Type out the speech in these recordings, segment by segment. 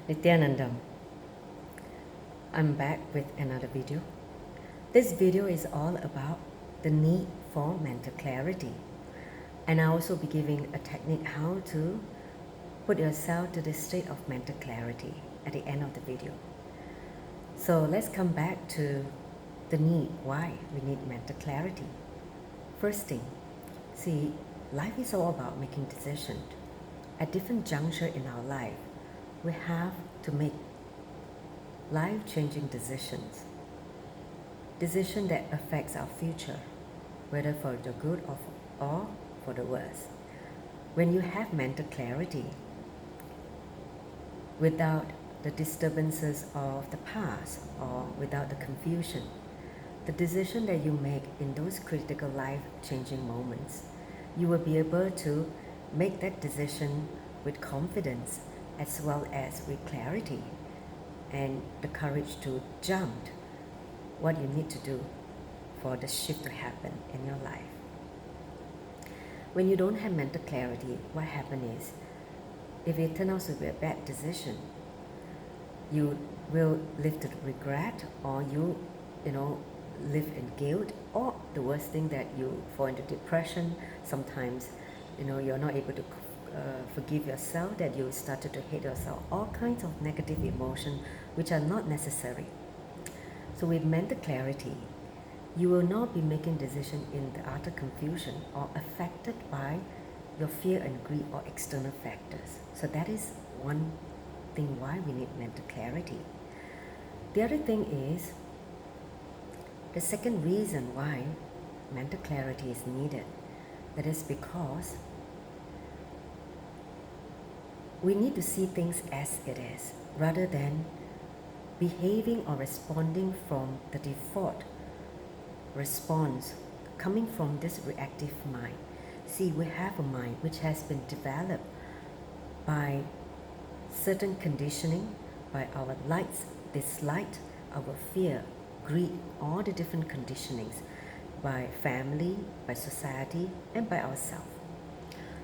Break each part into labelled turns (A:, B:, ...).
A: Nityanandam. I'm back with another video. This video is all about the need for mental clarity, and I'll also be giving a technique how to put yourself to the state of mental clarity at the end of the video. So let's come back to the need, why we need mental clarity. First thing, see, life is all about making decisions. At different juncture in our life, we have to make life-changing decisions. Decision that affects our future, whether for the good or for the worse. When you have mental clarity, without the disturbances of the past or without the confusion, the decision that you make in those critical life-changing moments, you will be able to make that decision with confidence as well as with clarity and the courage to jump what you need to do for the shift to happen in your life. When you don't have mental clarity, what happens is, if it turns out to be a bad decision, you will live to regret, or you live in guilt, or the worst thing that you fall into depression. Sometimes you're not able to forgive yourself, that you started to hate yourself, all kinds of negative emotions which are not necessary. So with mental clarity, you will not be making decisions in the utter confusion or affected by your fear and greed or external factors. So that is one thing why we need mental clarity. The other thing is, the second reason why mental clarity is needed, that is because we need to see things as it is, rather than behaving or responding from the default response coming from this reactive mind. See, we have a mind which has been developed by certain conditioning, by our likes, dislike, our fear, greed, all the different conditionings, by family, by society, and by ourselves.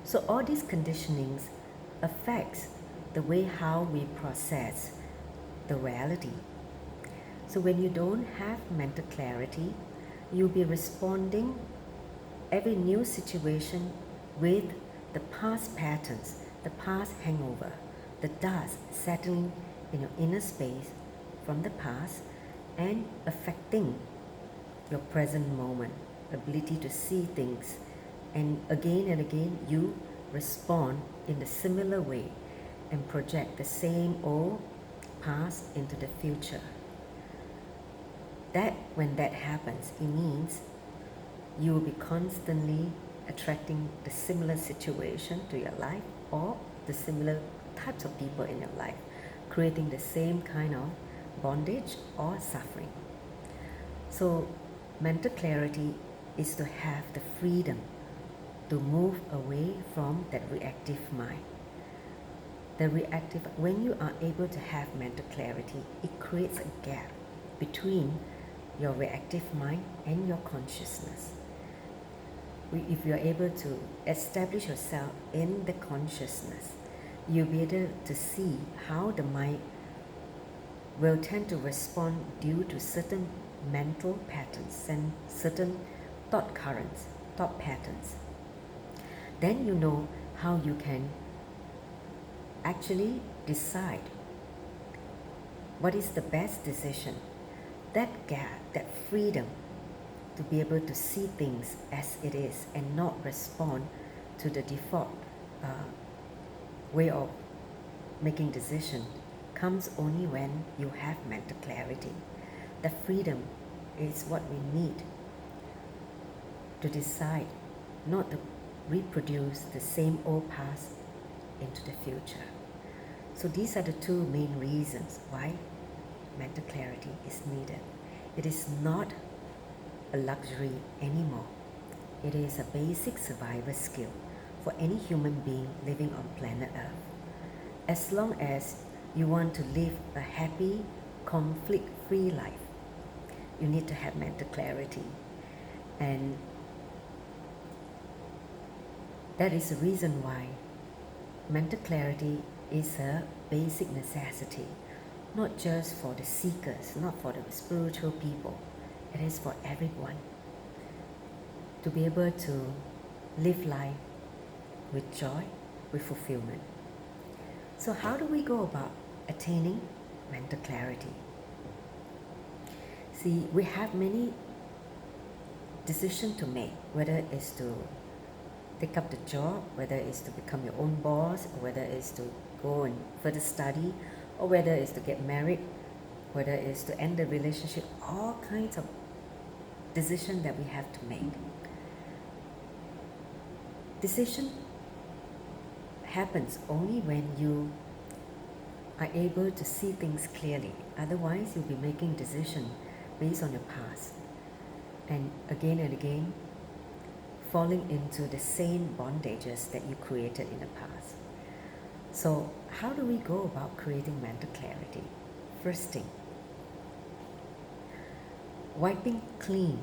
A: So all these conditionings affects the way how we process the reality. So when you don't have mental clarity, you'll be responding every new situation with the past patterns, the past hangover, the dust settling in your inner space from the past and affecting your present moment, ability to see things. And again, you respond in a similar way and project the same old past into the future. That when that happens, it means you will be constantly attracting the similar situation to your life or the similar types of people in your life, creating the same kind of bondage or suffering. So mental clarity is to have the freedom to move away from that reactive mind. When you are able to have mental clarity, it creates a gap between your reactive mind and your consciousness. If you are able to establish yourself in the consciousness, you'll be able to see how the mind will tend to respond due to certain mental patterns and certain thought currents, thought patterns. Then you know how you can actually decide what is the best decision. That gap, that freedom to be able to see things as it is and not respond to the default way of making decisions, comes only when you have mental clarity. The freedom is what we need to decide not to reproduce the same old past into the future. So these are the two main reasons why mental clarity is needed. It is not a luxury anymore. It is a basic survival skill for any human being living on planet Earth. As long as you want to live a happy, conflict-free life, you need to have mental clarity. And that is the reason why mental clarity is a basic necessity, not just for the seekers, not for the spiritual people. It is for everyone to be able to live life with joy, with fulfillment. So how do we go about attaining mental clarity? See, we have many decisions to make, whether it's to take up the job, whether it's to become your own boss, or whether it's to go and further study, or whether it's to get married, whether it's to end the relationship, all kinds of decisions that we have to make. Decision happens only when you are able to see things clearly. Otherwise, you'll be making decisions based on your past. And again, falling into the same bondages that you created in the past. So how do we go about creating mental clarity? First thing, wiping clean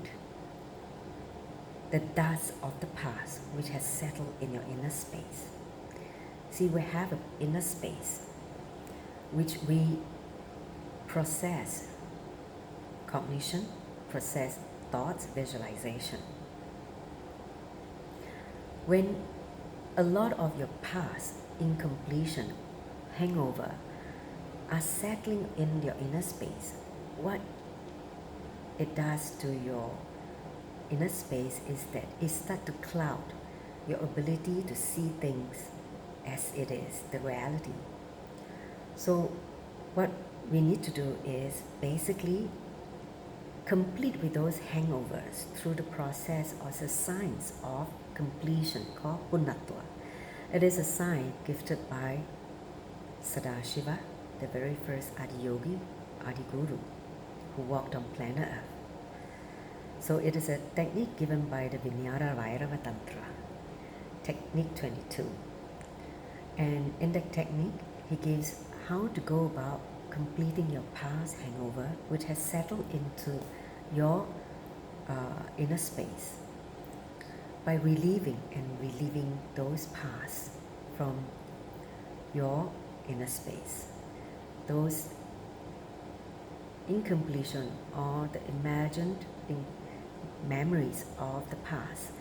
A: the dust of the past which has settled in your inner space. See, we have an inner space which we process cognition, process thoughts, visualization. When a lot of your past incompletion, hangover, are settling in your inner space, what it does to your inner space is that it starts to cloud your ability to see things as it is, the reality. So what we need to do is basically complete with those hangovers through the process or the science of completion called Punnatva. It is a sign gifted by Sadashiva, the very first Adiyogi, Adiguru, who walked on planet Earth. So it is a technique given by the Vinyasa Vairava Tantra, technique 22. And in that technique, he gives how to go about completing your past hangover, which has settled into your inner space, by relieving those past from your inner space, those incompletion or the imagined memories of the past.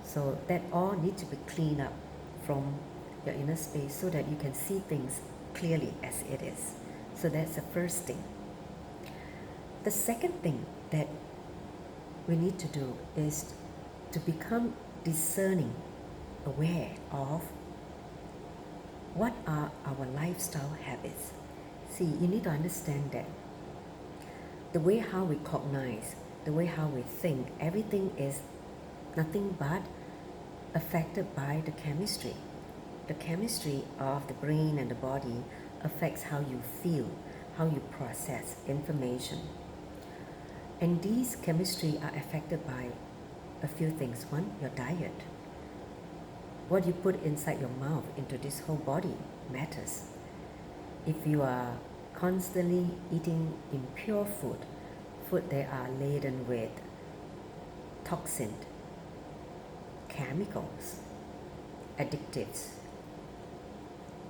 A: So that all need to be cleaned up from your inner space so that you can see things clearly as it is. So that's the first thing. The second thing that we need to do is to become discerning, aware of what are our lifestyle habits. See, you need to understand that the way how we cognize, the way how we think, everything is nothing but affected by the chemistry. The chemistry of the brain and the body affects how you feel, how you process information. And these chemistry are affected by a few things. One, your diet. What you put inside your mouth into this whole body matters. If you are constantly eating impure food that are laden with toxin, chemicals, additives,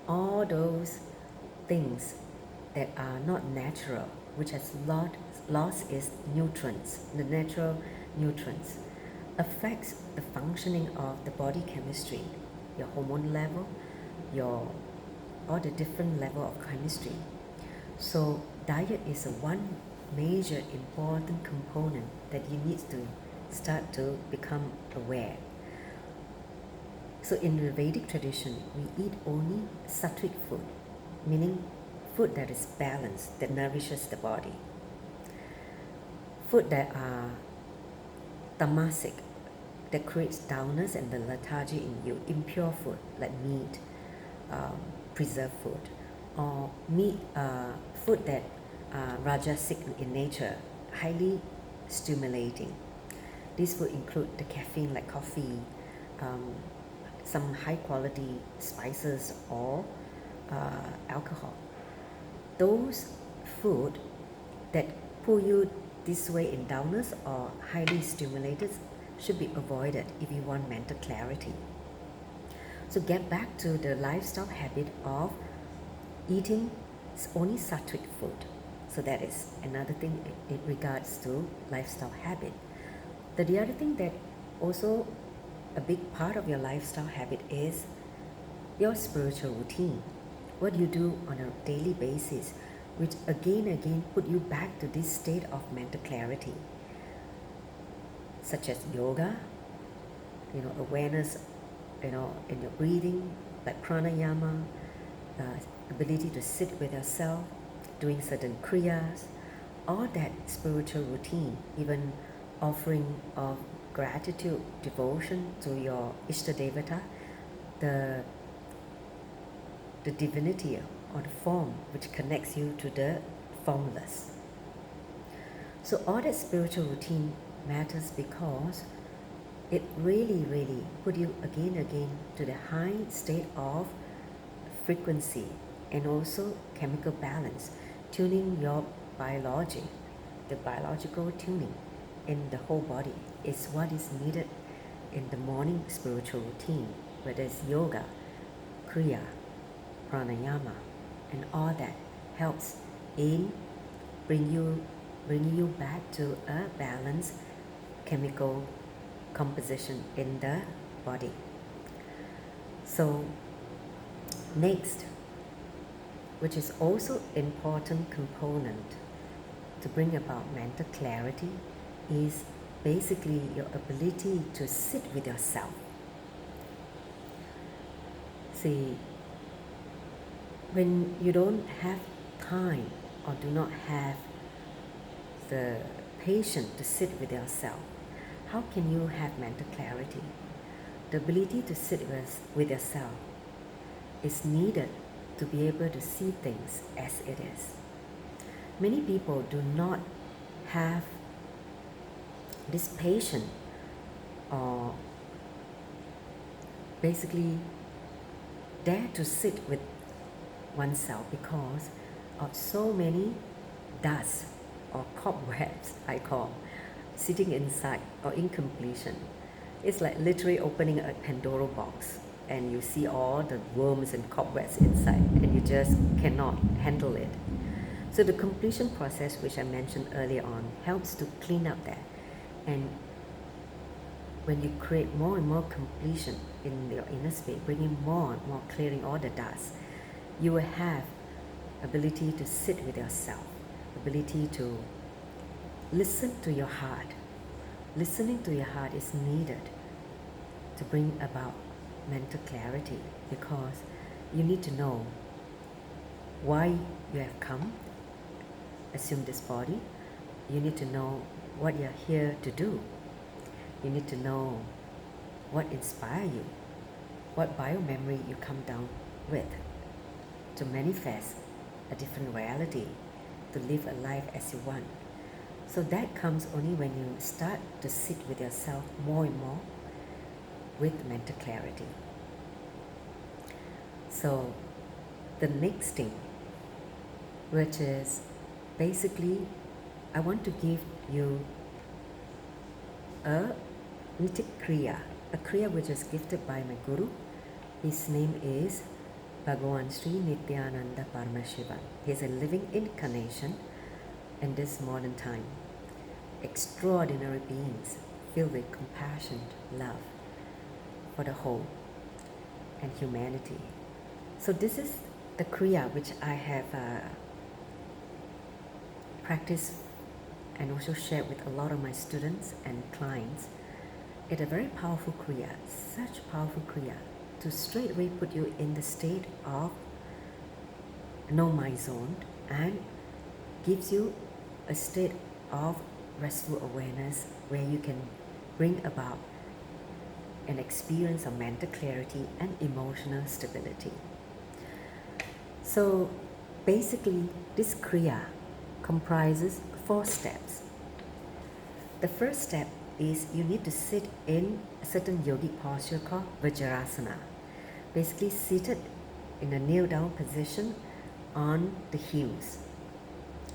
A: all those things that are not natural, which has lost its nutrients, the natural nutrients, affects the functioning of the body chemistry, your hormone level, all the different level of chemistry. So diet is one major important component that you need to start to become aware. So in the Vedic tradition, we eat only sattvic food, meaning food that is balanced, that nourishes the body. Food that are tamasic, that creates dullness and the lethargy in you, impure food like meat, preserved food, or food that are rajasic in nature, highly stimulating. These food include the caffeine like coffee, some high quality spices or alcohol. Those food that pull you this way in dullness or highly stimulated should be avoided if you want mental clarity. So get back to the lifestyle habit of eating only sattvic food. So that is another thing in regards to lifestyle habit. The other thing that also a big part of your lifestyle habit is your spiritual routine, what you do on a daily basis, which again put you back to this state of mental clarity, such as yoga, awareness, in your breathing, like pranayama, ability to sit with yourself, doing certain kriyas, all that spiritual routine, even offering of gratitude, devotion to your Ishtadevata, the divinity or the form which connects you to the formless. So all that spiritual routine matters because it really put you again to the high state of frequency and also chemical balance, tuning your biology. The biological tuning in the whole body is what is needed in the morning spiritual routine, whether it's yoga, kriya, pranayama, and all that helps in bringing you back to a balanced chemical composition in the body. So next, which is also important component to bring about mental clarity, is basically your ability to sit with yourself. See, when you don't have time or do not have the patience to sit with yourself, how can you have mental clarity? The ability to sit with yourself is needed to be able to see things as it is. Many people do not have this patience or basically dare to sit with oneself because of so many dust or cobwebs, I call, sitting inside or incompletion. It's like literally opening a Pandora box and you see all the worms and cobwebs inside and you just cannot handle it. So the completion process, which I mentioned earlier on, helps to clean up that. And when you create more and more completion in your inner space, bringing more and more, clearing all the dust, you will have ability to sit with yourself, ability to listen to your heart. Listening to your heart is needed to bring about mental clarity because you need to know why you have come, assume this body. You need to know what you're here to do. You need to know what inspires you, what bio-memory you come down with to manifest a different reality, to live a life as you want. So that comes only when you start to sit with yourself more and more with mental clarity. So the next thing, which is basically, I want to give you a Nitik Kriya, a Kriya which is gifted by my Guru. His name is Bhagavan Sri Nityananda Paramashivan. He is a living incarnation in this modern time. Extraordinary beings filled with compassion, love for the whole and humanity. So this is the Kriya which I have practiced and also shared with a lot of my students and clients. It's a very powerful Kriya, such powerful Kriya to straight away put you in the state of no-mind zone and gives you a state of restful awareness where you can bring about an experience of mental clarity and emotional stability. So basically, this Kriya comprises 4 steps. The first step is you need to sit in a certain yogic posture called Vajrasana. Basically seated in a kneel down position on the heels.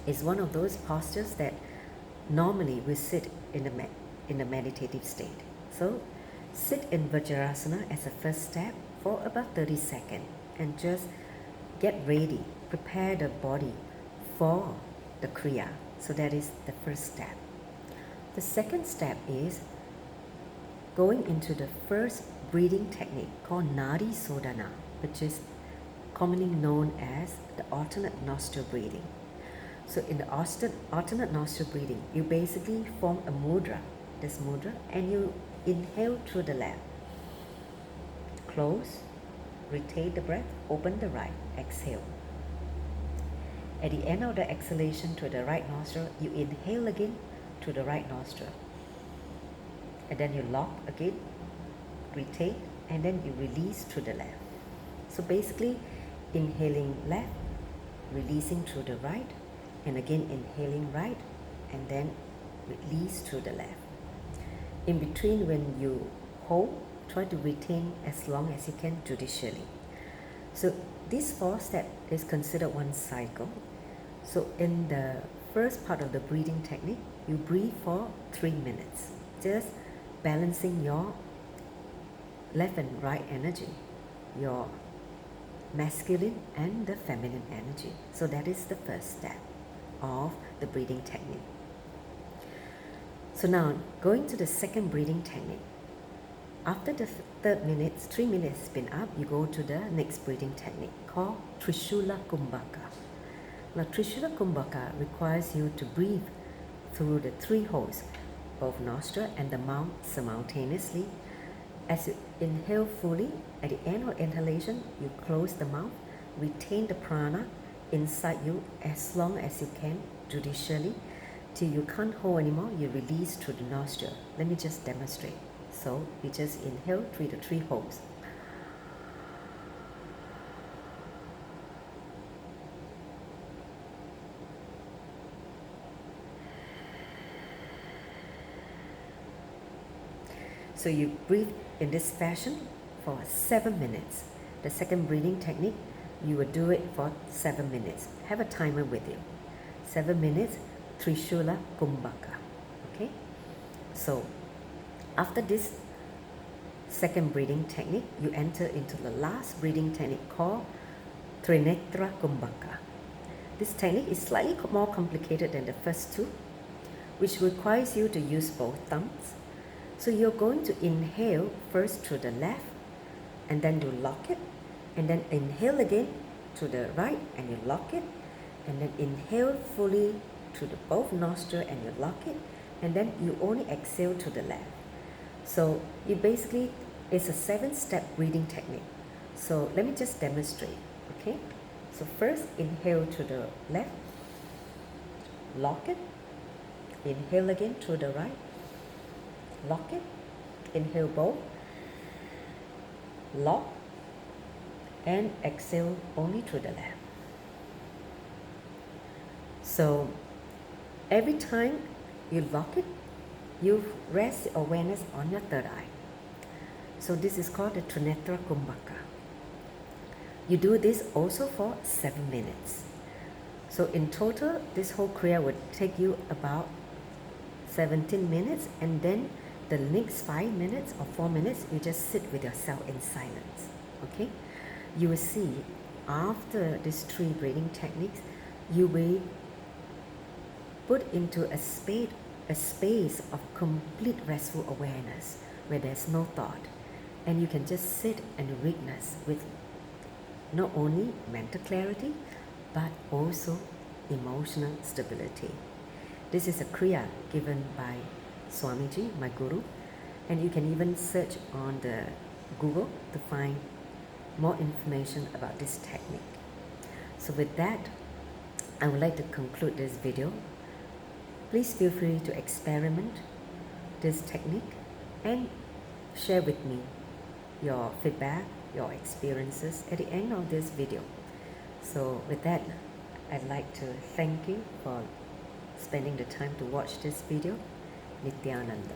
A: It's one of those postures that normally we sit in a meditative state. So sit in Vajrasana as a first step for about 30 seconds and just get ready prepare the body for the Kriya. So that is the first step. The second step is going into the first breathing technique called Nadi Sodhana, which is commonly known as the alternate nostril breathing. So in the alternate nostril breathing, you basically form a mudra, this mudra, and you inhale through the left. Close, retain the breath, open the right, exhale. At the end of the exhalation to the right nostril, you inhale again to the right nostril. And then you lock again, retain, and then you release to the left. So basically, inhaling left, releasing to the right, and again inhaling right, and then release to the left. In between, when you hold, try to retain as long as you can judicially. So this 4 step is considered one cycle. So in the first part of the breathing technique, you breathe for 3 minutes, just balancing your left and right energy, your masculine and the feminine energy. So that is the first step of the breathing technique. So now going to the second breathing technique. After the 3 minutes has been up, you go to the next breathing technique called Trishula Kumbhaka. Now Trishula Kumbhaka requires you to breathe through the 3 holes, both nostril and the mouth simultaneously. As you inhale fully, at the end of inhalation, you close the mouth, retain the prana inside you as long as you can judicially. Till you can't hold anymore, you release through the nostril. Let me just demonstrate. So you just inhale through the 3 holes. So you breathe in this fashion for 7 minutes. The second breathing technique, you will do it for 7 minutes. Have a timer with you. 7 minutes, Trishula Kumbhaka. Okay? So after this second breathing technique, you enter into the last breathing technique called Trinetra Kumbhaka. This technique is slightly more complicated than the first 2, which requires you to use both thumbs. So you're going to inhale first to the left, and then you lock it, and then inhale again to the right, and you lock it, and then inhale fully to the both nostril, and you lock it, and then you only exhale to the left. So you basically, it's a 7-step breathing technique. So let me just demonstrate, okay? So first, inhale to the left, lock it, inhale again to the right, lock it, inhale both, lock, and exhale only to the left. So every time you lock it, you rest awareness on your third eye. So this is called the Trinetra Kumbhaka. You do this also for 7 minutes. So in total, this whole Kriya would take you about 17 minutes, and then the next 5 minutes or 4 minutes, you just sit with yourself in silence. Okay? You will see after these 3 breathing techniques, you will put into a space of complete restful awareness where there's no thought, and you can just sit and witness with not only mental clarity but also emotional stability. This is a Kriya given by Swamiji, my guru, and you can even search on the Google to find more information about this technique. So with that, I would like to conclude this video. Please feel free to experiment this technique and share with me your feedback, your experiences at the end of this video. So with that, I'd like to thank you for spending the time to watch this video. Nityananda.